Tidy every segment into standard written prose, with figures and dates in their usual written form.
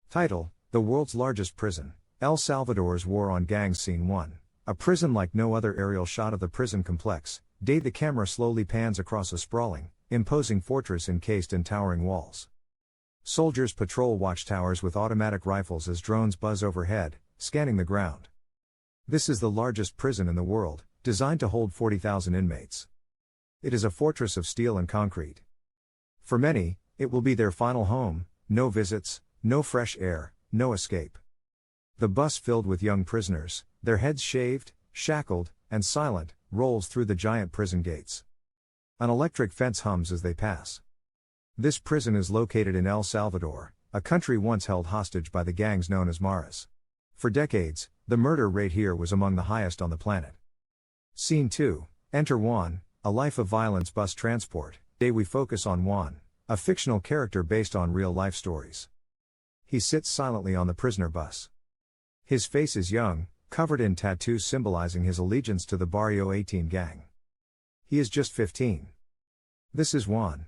Title: The World's Largest Prison, El Salvador's War on Gangs. Scene 1. A prison like no other. Aerial shot of the prison complex. Day the camera slowly pans across a sprawling, imposing fortress encased in towering walls. Soldiers patrol watchtowers with automatic rifles as drones buzz overhead, scanning the ground. This is the largest prison in the world, designed to hold 40,000 inmates. It is a fortress of steel and concrete. For many, it will be their final home. No visits, no fresh air, no escape. The bus filled with young prisoners, their heads shaved, shackled, and silent, rolls through the giant prison gates. An electric fence hums as they pass. This prison is located in El Salvador, a country once held hostage by the gangs known as maras. For decades, the murder rate here was among the highest on the planet. Scene 2. Enter Juan, a life of violence. Bus transport. Day we focus on Juan, a fictional character based on real-life stories. He sits silently on the prisoner bus. His face is young, covered in tattoos symbolizing his allegiance to the Barrio 18 gang. He is just 15. This is Juan.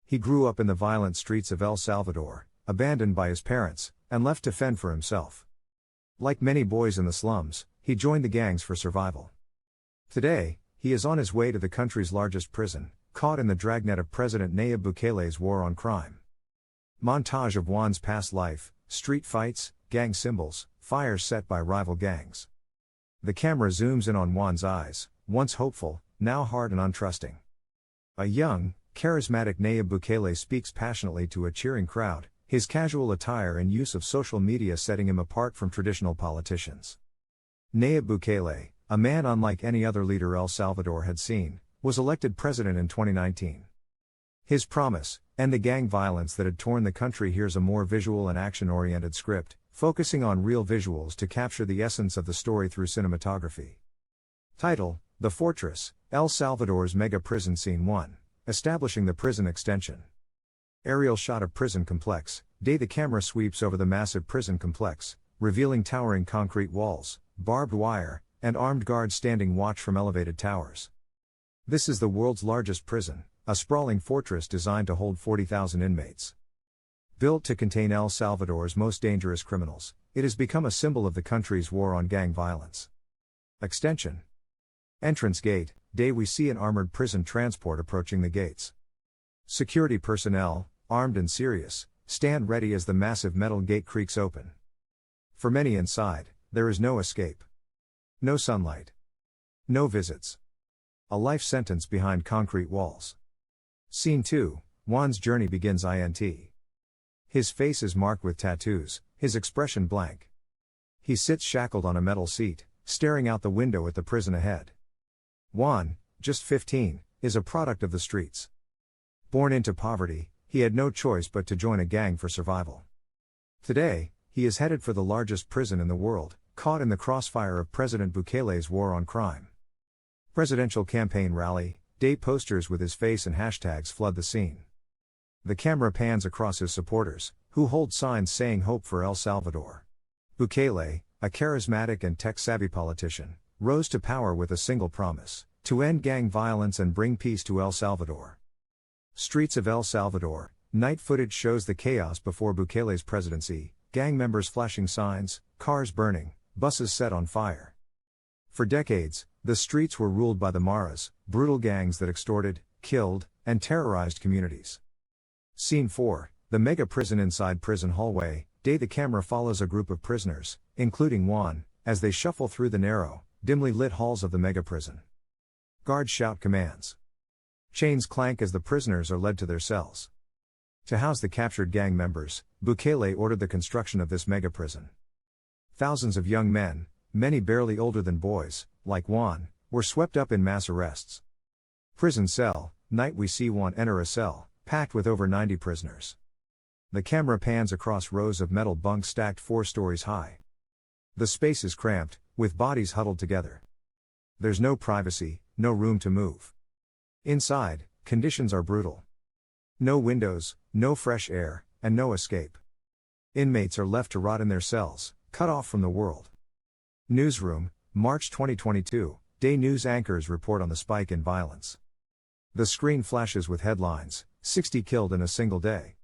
He grew up in the violent streets of El Salvador, abandoned by his parents, and left to fend for himself. Like many boys in the slums, he joined the gangs for survival. Today, he is on his way to the country's largest prison, caught in the dragnet of President Nayib Bukele's war on crime. Montage of Juan's past life, street fights, gang symbols, fires set by rival gangs. The camera zooms in on Juan's eyes, once hopeful, now hard and untrusting. A young, charismatic Nayib Bukele speaks passionately to a cheering crowd, his casual attire and use of social media setting him apart from traditional politicians. Nayib Bukele, a man unlike any other leader El Salvador had seen, was elected president in 2019. His promise, end the gang violence that had torn the country. Here's a more visual and action-oriented script, focusing on real visuals to capture the essence of the story through cinematography. Title: The Fortress, El Salvador's Mega Prison. Scene 1. Establishing the prison extension. Aerial shot of prison complex. Day the camera sweeps over the massive prison complex, revealing towering concrete walls, barbed wire, and armed guards standing watch from elevated towers. This is the world's largest prison, a sprawling fortress designed to hold 40,000 inmates. Built to contain El Salvador's most dangerous criminals, it has become a symbol of the country's war on gang violence. Extension. Entrance gate. Day we see an armored prison transport approaching the gates. Security personnel, armed and serious, stand ready as the massive metal gate creaks open. For many inside, there is no escape. No sunlight. No visits. A life sentence behind concrete walls. Scene 2. Juan's journey begins. His face is marked with tattoos, his expression blank. He sits shackled on a metal seat, staring out the window at the prison ahead. Juan, just 15, is a product of the streets. Born into poverty, he had no choice but to join a gang for survival. Today, he is headed for the largest prison in the world, caught in the crossfire of President Bukele's war on crime. Presidential campaign rally. Day posters with his face and hashtags flood the scene. The camera pans across his supporters, who hold signs saying "Hope for El Salvador." Bukele, a charismatic and tech-savvy politician, rose to power with a single promise: to end gang violence and bring peace to El Salvador. Streets of El Salvador. Night footage shows the chaos before Bukele's presidency, gang members flashing signs, cars burning, buses set on fire. For decades, the streets were ruled by the maras, brutal gangs that extorted, killed, and terrorized communities. Scene 4. The mega prison. Inside prison hallway. Day the camera follows a group of prisoners, including Juan, as they shuffle through the narrow, dimly lit halls of the mega prison. Guards shout commands. Chains clank as the prisoners are led to their cells. To house the captured gang members, Bukele ordered the construction of this mega prison. Thousands of young men, many barely older than boys, like Juan, were swept up in mass arrests. Prison cell. Night we see Juan enter a cell, packed with over 90 prisoners. The camera pans across rows of metal bunks stacked 4 stories high. The space is cramped, with bodies huddled together. There's no privacy, no room to move. Inside, conditions are brutal. No windows, no fresh air, and no escape. Inmates are left to rot in their cells, cut off from the world. Newsroom, March 2022. Day news anchors report on the spike in violence. The screen flashes with headlines: 60 killed in a single day.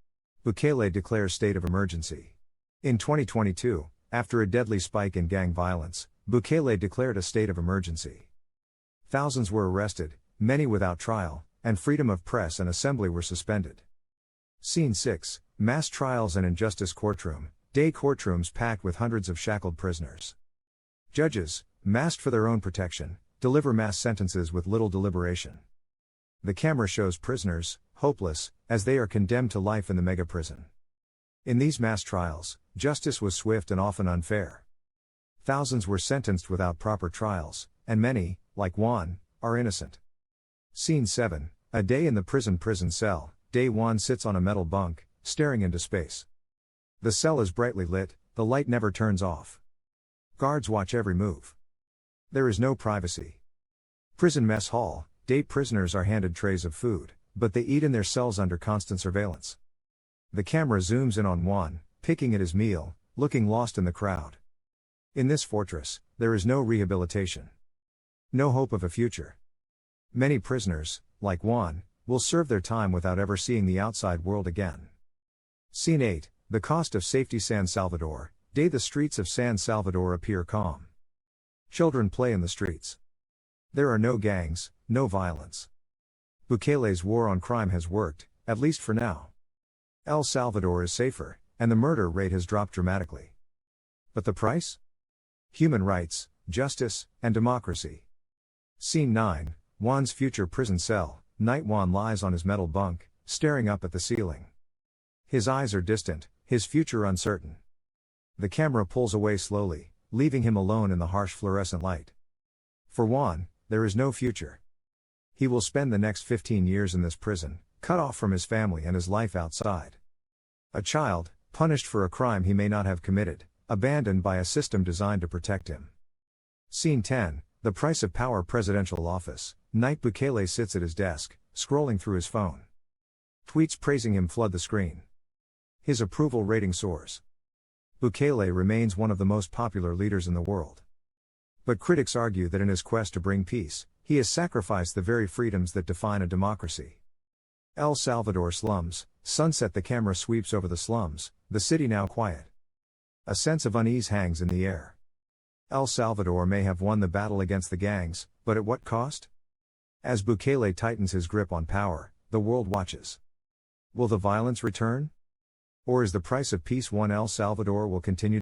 Bukele declares state of emergency. In 2022, after a deadly spike in gang violence, Bukele declared a state of emergency. Thousands were arrested, many without trial, and freedom of press and assembly were suspended. Scene 6, Mass Trials and Injustice Courtroom, day courtrooms packed with hundreds of shackled prisoners. Judges, masked for their own protection, deliver mass sentences with little deliberation. The camera shows prisoners, hopeless, as they are condemned to life in the mega prison. In these mass trials, justice was swift and often unfair. Thousands were sentenced without proper trials, and many, like Juan, are innocent. Scene 7, a day in the prison cell, day Juan sits on a metal bunk, staring into space. The cell is brightly lit, the light never turns off. Guards watch every move. There is no privacy. Prison mess hall, day prisoners are handed trays of food, but they eat in their cells under constant surveillance. The camera zooms in on Juan, picking at his meal, looking lost in the crowd. In this fortress, there is no rehabilitation. No hope of a future. Many prisoners, like Juan, will serve their time without ever seeing the outside world again. Scene 8, the cost of safety San Salvador, day the streets of San Salvador appear calm. Children play in the streets. There are no gangs, no violence. Bukele's war on crime has worked, at least for now. El Salvador is safer, and the murder rate has dropped dramatically. But the price? Human rights, justice, and democracy. Scene 9, Juan's future prison cell, night Juan lies on his metal bunk, staring up at the ceiling. His eyes are distant, his future uncertain. The camera pulls away slowly, leaving him alone in the harsh fluorescent light. For Juan, there is no future. He will spend the next 15 years in this prison, cut off from his family and his life outside. A child, punished for a crime he may not have committed, abandoned by a system designed to protect him. Scene 10, the price of power presidential office, night Bukele sits at his desk, scrolling through his phone. Tweets praising him flood the screen. His approval rating soars. Bukele remains one of the most popular leaders in the world. But critics argue that in his quest to bring peace, he has sacrificed the very freedoms that define a democracy. El Salvador slums, sunset the camera sweeps over the slums, the city now quiet. A sense of unease hangs in the air. El Salvador may have won the battle against the gangs, but at what cost? As Bukele tightens his grip on power, the world watches. Will the violence return? Or is the price of peace one El Salvador will continue